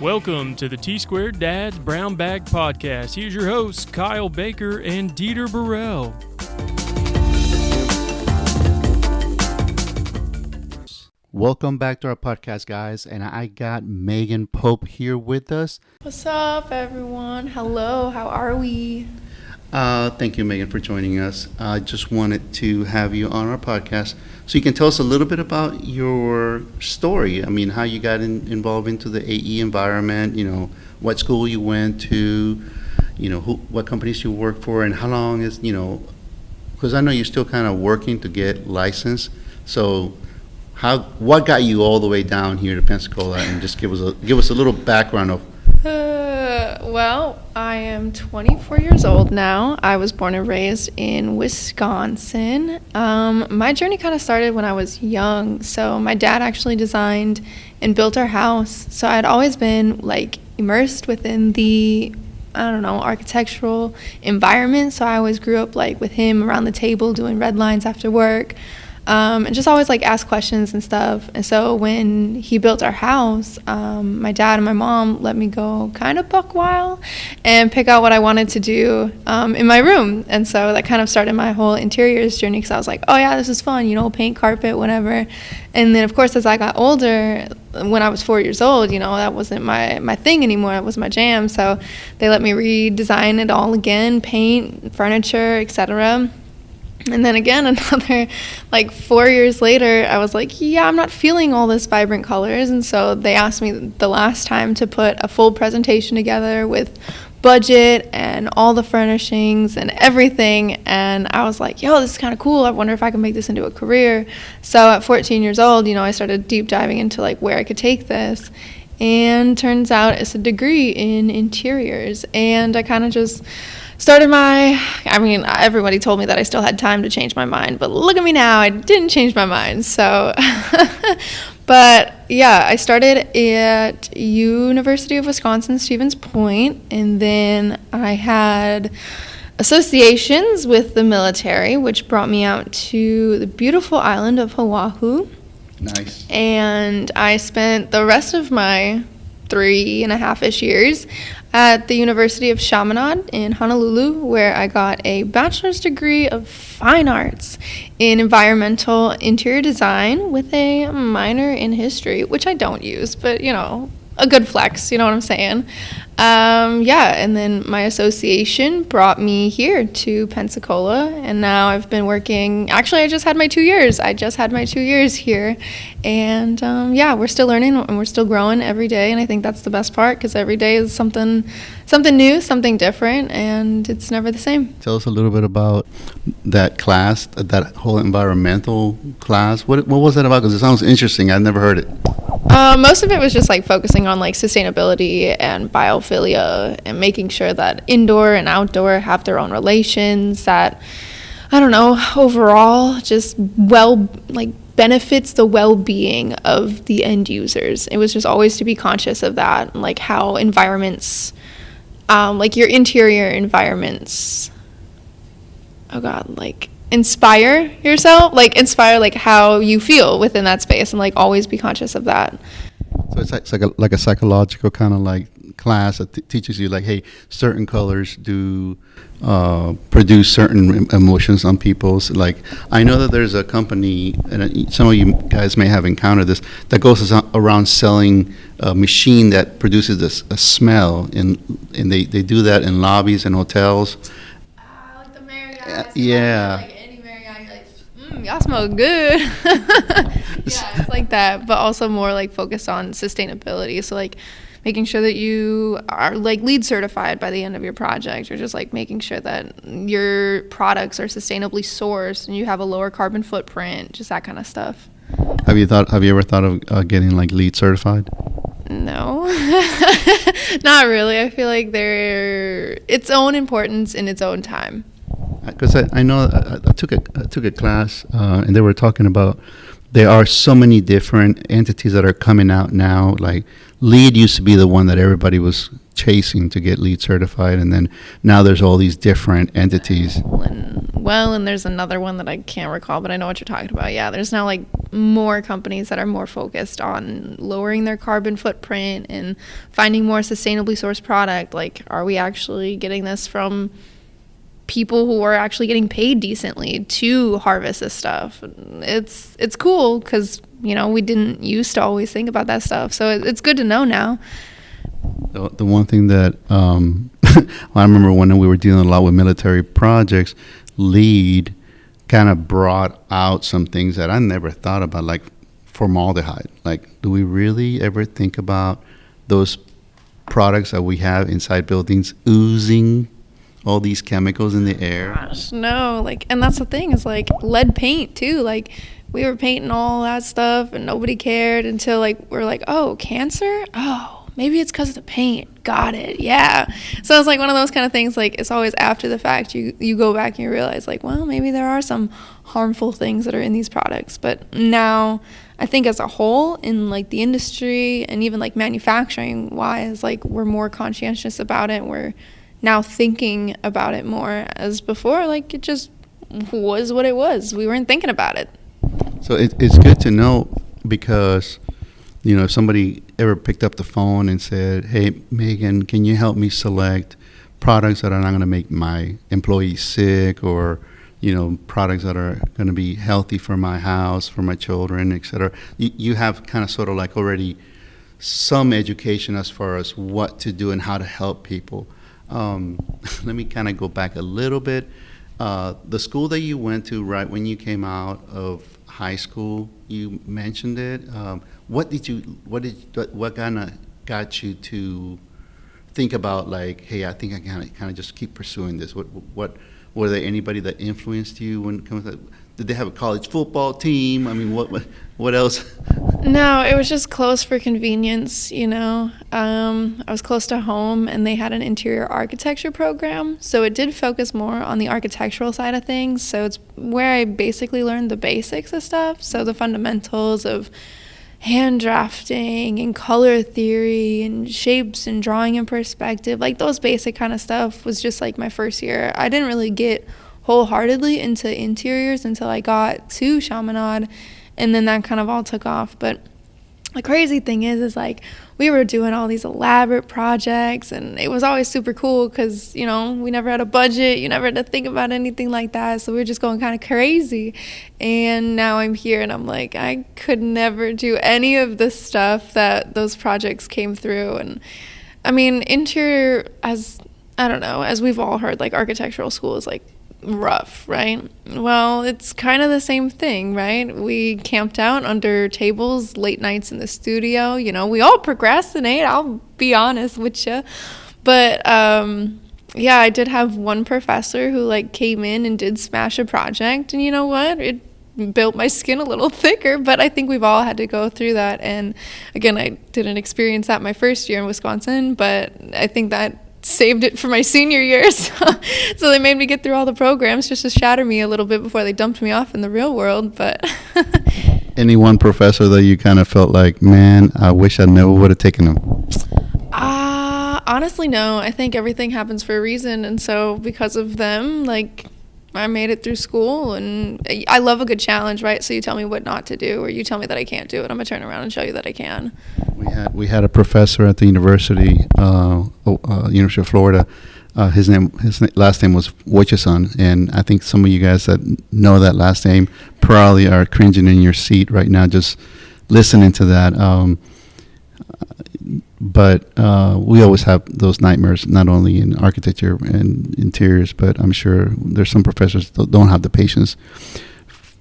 Welcome to the T-Squared Dad's Brown Bag Podcast. Here's your hosts, Kyle Baker and Dieter Burrell. Welcome back to our podcast, guys. And I got Megan Pope here with us. What's up, everyone? Hello, how are we? Thank you, Megan, for joining us. I just wanted to have you on our podcast so you can tell us a little bit about your story. I mean, how you got involved into the AE environment, what school you went to, what companies you work for, and how long is, because I know you're still kind of working to get licensed. So what got you all the way down here to Pensacola, and just give us a little background of. Well, I am 24 years old now. I was born and raised in Wisconsin. My journey kind of started when I was young. So my dad actually designed and built our house. So I'd always been immersed within the architectural environment. So I always grew up with him around the table doing red lines after work. And just always ask questions and stuff. And so when he built our house, my dad and my mom let me go kind of buck wild and pick out what I wanted to do in my room. And so that kind of started my whole interiors journey, because I was like, oh yeah, this is fun, paint, carpet, whatever. And then of course, as I got older, when I was 4 years old, that wasn't my thing anymore. It was my jam. So they let me redesign it all again, paint, furniture, etc. And then again, another 4 years later, I was like, yeah, I'm not feeling all this vibrant colors. And so they asked me the last time to put a full presentation together with budget and all the furnishings and everything. And I was like, yo, this is kind of cool. I wonder if I can make this into a career. So at 14 years old, I started deep diving into where I could take this. And turns out it's a degree in interiors. And I kind of just started everybody told me that I still had time to change my mind, but look at me now, I didn't change my mind. So, but yeah, I started at University of Wisconsin, Stevens Point, and then I had associations with the military, which brought me out to the beautiful island of Oahu. Nice. And I spent the rest of my 3.5-ish years at the University of Chaminade in Honolulu, where I got a bachelor's degree of fine arts in environmental interior design with a minor in history, which I don't use, but a good flex, you know what I'm saying? And then my association brought me here to Pensacola, and now I've been working. Actually, I just had my 2 years. Here, and we're still learning and we're still growing every day, and I think that's the best part, because every day is something new, something different, and it's never the same. Tell us a little bit about that class, that whole environmental class. What was that about? Because it sounds interesting. I've never heard it. Most of it was just focusing on sustainability and biophilia, and making sure that indoor and outdoor have their own relations, that overall just benefits the well-being of the end users. It was just always to be conscious of that, how environments, your interior environments, inspire yourself, inspire how you feel within that space, and always be conscious of that. So it's like a psychological kind of class that teaches you hey, certain colors do produce certain emotions on people's. I know that there's a company, and some of you guys may have encountered this, that goes around selling a machine that produces a smell, and they do that in lobbies and hotels. Like the Marriott. Yeah. Any Marriott, y'all smell good. Yeah, it's like that, but also more focused on sustainability. So making sure that you are LEED certified by the end of your project, or just making sure that your products are sustainably sourced and you have a lower carbon footprint, just that kind of stuff. Have you ever thought of getting LEED certified? No, not really. I feel they're its own importance in its own time. Because I know I took a class and they were talking about there are so many different entities that are coming out now. LEED used to be the one that everybody was chasing to get LEED certified, and then now there's all these different entities. And there's another one that I can't recall, but I know what you're talking about. Yeah, there's now more companies that are more focused on lowering their carbon footprint and finding more sustainably sourced product. Like, are we actually getting this from people who are actually getting paid decently to harvest this stuff? It's cool because, you know, we didn't used to always think about that stuff. So it's good to know now. The one thing that I remember when we were dealing a lot with military projects, LEED kind of brought out some things that I never thought about, like formaldehyde. Like, do we really ever think about those products that we have inside buildings oozing all these chemicals in the air? Gosh, no. Like, and that's the thing, is like lead paint too. Like, we were painting all that stuff and nobody cared until like we're like, oh, cancer? Oh, maybe it's because of the paint. Got it. Yeah. So it's like one of those kind of things, like it's always after the fact you go back and you realize like, well, maybe there are some harmful things that are in these products. But now I think as a whole in like the industry and even like manufacturing wise, like we're more conscientious about it. We're now thinking about it more, as before, like it just was what it was. We weren't thinking about it. So it's good to know, because, you know, if somebody ever picked up the phone and said, hey, Megan, can you help me select products that are not going to make my employees sick, or, you know, products that are going to be healthy for my house, for my children, et cetera. You have kind of sort of like already some education as far as what to do and how to help people. Let me kind of go back a little bit. The school that you went to right when you came out of high school, you mentioned it. What kind of got you to think about, like, hey, I think I can kind of just keep pursuing this? What were there anybody that influenced you when it comes to, did they have a college football team? I mean, what else? No, it was just close for convenience, you know. I was close to home, and they had an interior architecture program, so it did focus more on the architectural side of things. So it's where I basically learned the basics of stuff, so the fundamentals of hand drafting and color theory and shapes and drawing in perspective. Like those basic kind of stuff was just like my first year. I didn't really get wholeheartedly into interiors until I got to Chaminade, and then that kind of all took off. But the crazy thing is like we were doing all these elaborate projects, and it was always super cool because, you know, we never had a budget. You never had to think about anything like that. So we were just going kind of crazy. And now I'm here and I'm like, I could never do any of the stuff that those projects came through. And I mean, interior, as we've all heard, like architectural school is like rough, right? Well, it's kind of the same thing, right? We camped out under tables late nights in the studio. You know, we all procrastinate, I'll be honest with you. But yeah, I did have one professor who like came in and did smash a project, and you know what? It built my skin a little thicker, but I think we've all had to go through that. And again, I didn't experience that my first year in Wisconsin, but I think that saved it for my senior years. So they made me get through all the programs just to shatter me a little bit before they dumped me off in the real world. But any one professor that you kind of felt like, man, I wish I never would have taken them? Honestly, no. I think everything happens for a reason, and so because of them, like, I made it through school, and I love a good challenge, right? So you tell me what not to do, or you tell me that I can't do it, I'm gonna turn around and show you that I can. We had a professor at the University of Florida. His last name was Wojcicki, and I think some of you guys that know that last name probably are cringing in your seat right now just listening to that. But we always have those nightmares, not only in architecture and interiors, but I'm sure there's some professors that don't have the patience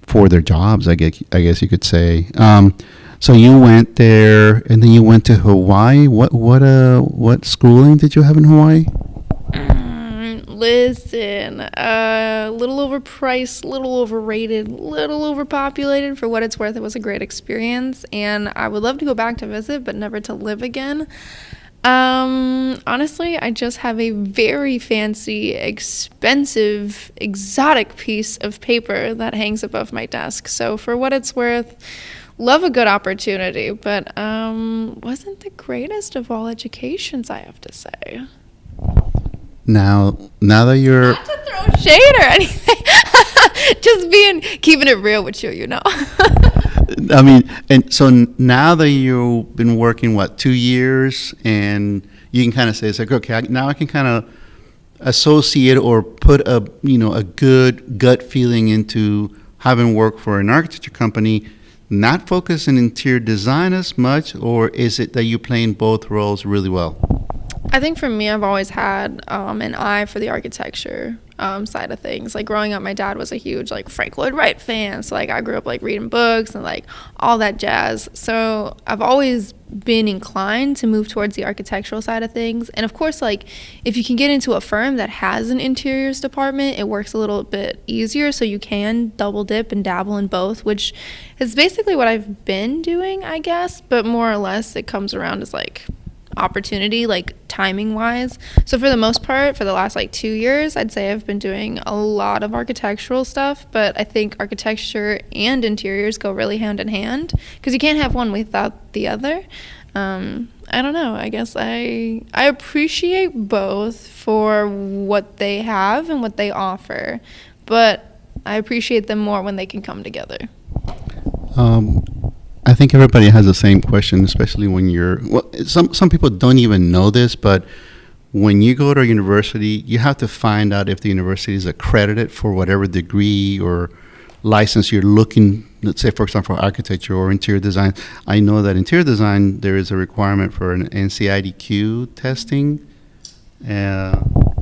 for their jobs, I guess you could say. So you went there, and then you went to Hawaii. What schooling did you have in Hawaii? Listen, little overpriced, little overrated, little overpopulated. For what it's worth, it was a great experience, and I would love to go back to visit, but never to live again. Honestly, I just have a very fancy, expensive, exotic piece of paper that hangs above my desk. So for what it's worth, love a good opportunity, but wasn't the greatest of all educations, I have to say. Now that you're... Not to throw shade or anything. Just keeping it real with you, you know. I mean, and so now that you've been working, 2 years, and you can kind of say, it's like, okay, now I can kind of associate or put a good gut feeling into having worked for an architecture company, not focus on interior design as much, or is it that you're playing both roles really well? I think for me, I've always had an eye for the architecture side of things. Like growing up, my dad was a huge Frank Lloyd Wright fan, so I grew up reading books and all that jazz. So I've always been inclined to move towards the architectural side of things. And of course, if you can get into a firm that has an interiors department, it works a little bit easier, so you can double dip and dabble in both, which is basically what I've been doing, I guess. But more or less, it comes around as opportunity, timing wise. So for the most part, for the last 2 years, I'd say I've been doing a lot of architectural stuff, but I think architecture and interiors go really hand in hand because you can't have one without the other. I don't know, I guess I appreciate both for what they have and what they offer, but I appreciate them more when they can come together. I think everybody has the same question, especially when some people don't even know this, but when you go to a university, you have to find out if the university is accredited for whatever degree or license you're looking, let's say, for example, for architecture or interior design. I know that interior design, there is a requirement for an NCIDQ testing.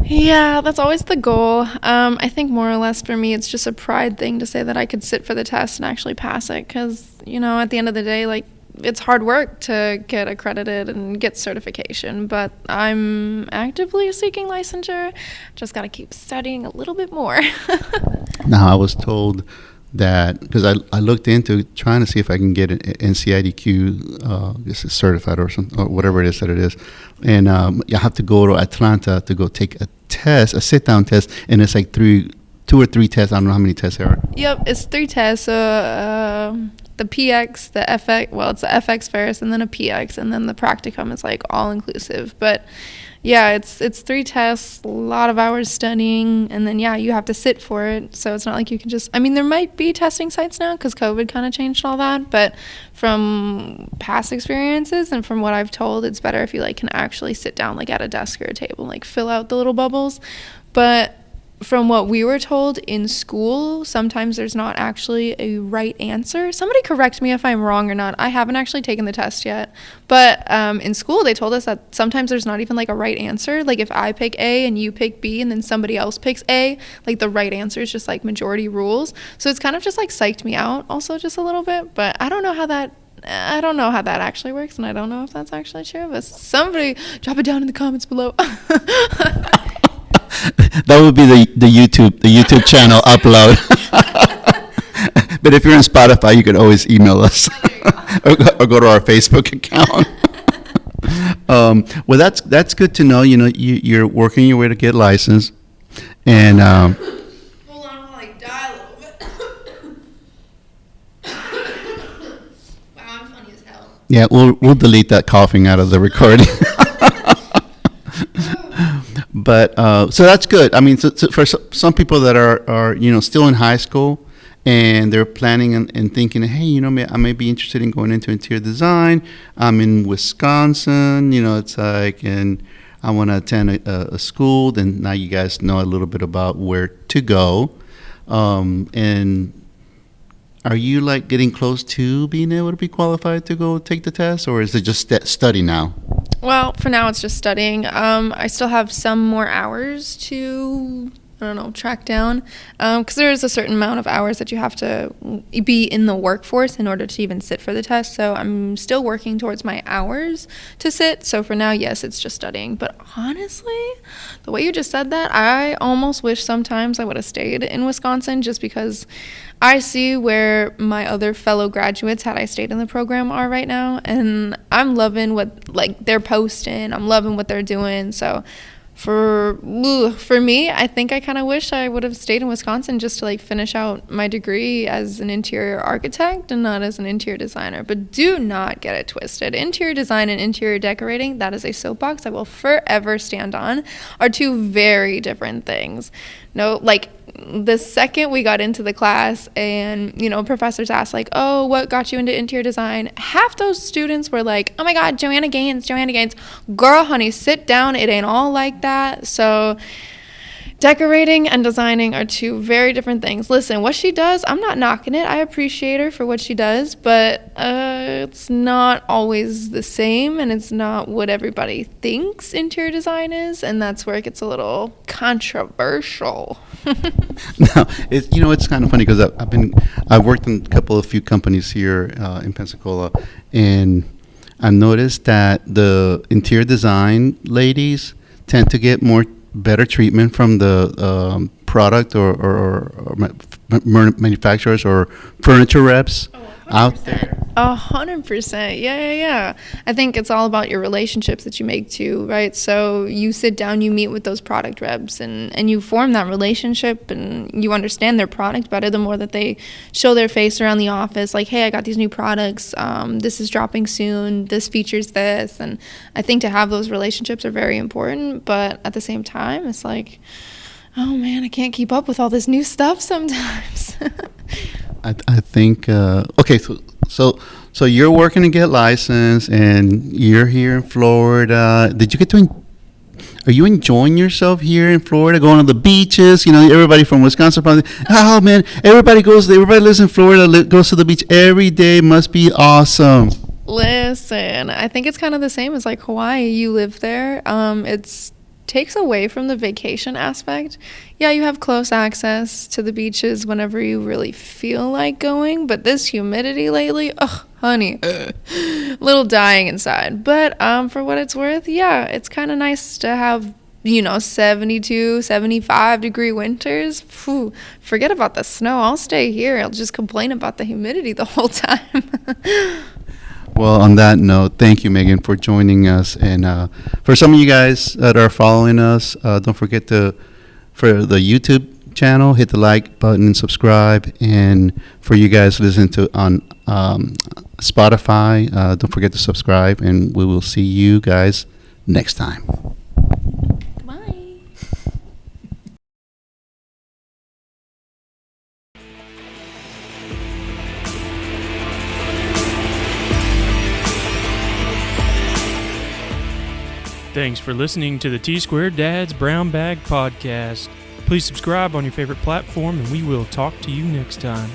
Yeah, that's always the goal. I think more or less for me, it's just a pride thing to say that I could sit for the test and actually pass it because, at the end of the day, it's hard work to get accredited and get certification, but I'm actively seeking licensure. Just got to keep studying a little bit more. Now, I was told that, because I looked into trying to see if I can get an NCIDQ, this is certified or something, or whatever it is that it is, and you have to go to Atlanta to go take a test, a sit-down test, and it's 2 or 3 tests. I don't know how many tests there are. Yep, it's 3 tests. The PX, the FX, it's the FX first, and then a PX, and then the practicum is all-inclusive. But yeah, it's 3 tests, a lot of hours studying, and then you have to sit for it. So it's not like you can just, there might be testing sites now because COVID kind of changed all that, but from past experiences and from what I've told, it's better if you can actually sit down at a desk or a table, fill out the little bubbles. But from what we were told in school, sometimes there's not actually a right answer. Somebody correct me if I'm wrong or not. I haven't actually taken the test yet. But in school, they told us that sometimes there's not even a right answer. If I pick A and you pick B and then somebody else picks A, the right answer is just majority rules. So it's kind of just psyched me out also just a little bit. But I don't know how that actually works, and I don't know if that's actually true. But somebody drop it down in the comments below. That would be the YouTube channel upload. But if you're on Spotify, you can always email us or go to our Facebook account. Well, that's good to know. You're working your way to get licensed, and hold on while I die a little bit. Wow, I'm funny as hell. Yeah, we'll delete that coughing out of the recording. But so that's good. So for some people that are still in high school and they're planning and thinking, hey, I may be interested in going into interior design. I'm in Wisconsin, and I want to attend a school. Then now you guys know a little bit about where to go. And are you getting close to being able to be qualified to go take the test, or is it just study now? Well, for now it's just studying. I still have some more hours to, track down, because there is a certain amount of hours that you have to be in the workforce in order to even sit for the test. So I'm still working towards my hours to sit. So for now, yes, it's just studying. But honestly, the way you just said that, I almost wish sometimes I would have stayed in Wisconsin, just because I see where my other fellow graduates, had I stayed in the program, are right now, and I'm loving what they're posting. I'm loving what they're doing. So for me, I think I kind of wish I would have stayed in Wisconsin just to finish out my degree as an interior architect and not as an interior designer. But do not get it twisted. Interior design and interior decorating, that is a soapbox I will forever stand on, are 2 very different things. No, the second we got into the class and, professors asked like, oh, what got you into interior design? Half those students were like, oh my God, Joanna Gaines. Girl, honey, sit down. It ain't all like that. So decorating and designing are two very different things. Listen, what she does, I'm not knocking it. I appreciate her for what she does, but it's not always the same, and it's not what everybody thinks interior design is, and that's where it gets a little controversial. No, it's kind of funny because I've worked in a few companies here in Pensacola, and I've noticed that the interior design ladies tend to get better treatment from the product or manufacturers or furniture reps out there. 100%. Yeah. I think it's all about your relationships that you make too, right? So you sit down, you meet with those product reps, and you form that relationship, and you understand their product better the more that they show their face around the office. Like, hey, I got these new products. This is dropping soon. This features this. And I think to have those relationships are very important. But at the same time, it's like, oh man, I can't keep up with all this new stuff sometimes. I think okay, so you're working to get licensed, and you're here in Florida. Did you get to? Are you enjoying yourself here in Florida? Going to the beaches? Everybody from Wisconsin probably. Oh man, everybody lives in Florida. Goes to the beach every day. Must be awesome. Listen, I think it's kind of the same as like Hawaii. You live there. It's takes away from the vacation aspect. Yeah, you have close access to the beaches whenever you really feel like going, but this humidity lately, honey, little dying inside. But for what it's worth, yeah, it's kind of nice to have 72, 75 degree winters. Phew, forget about the snow. I'll stay here. I'll just complain about the humidity the whole time. Well, on that note, thank you, Megan, for joining us. And for some of you guys that are following us, don't forget for the YouTube channel, hit the like button and subscribe. And for you guys listening to on Spotify, don't forget to subscribe. And we will see you guys next time. Bye. Thanks for listening to the T-Squared Dad's Brown Bag Podcast. Please subscribe on your favorite platform, and we will talk to you next time.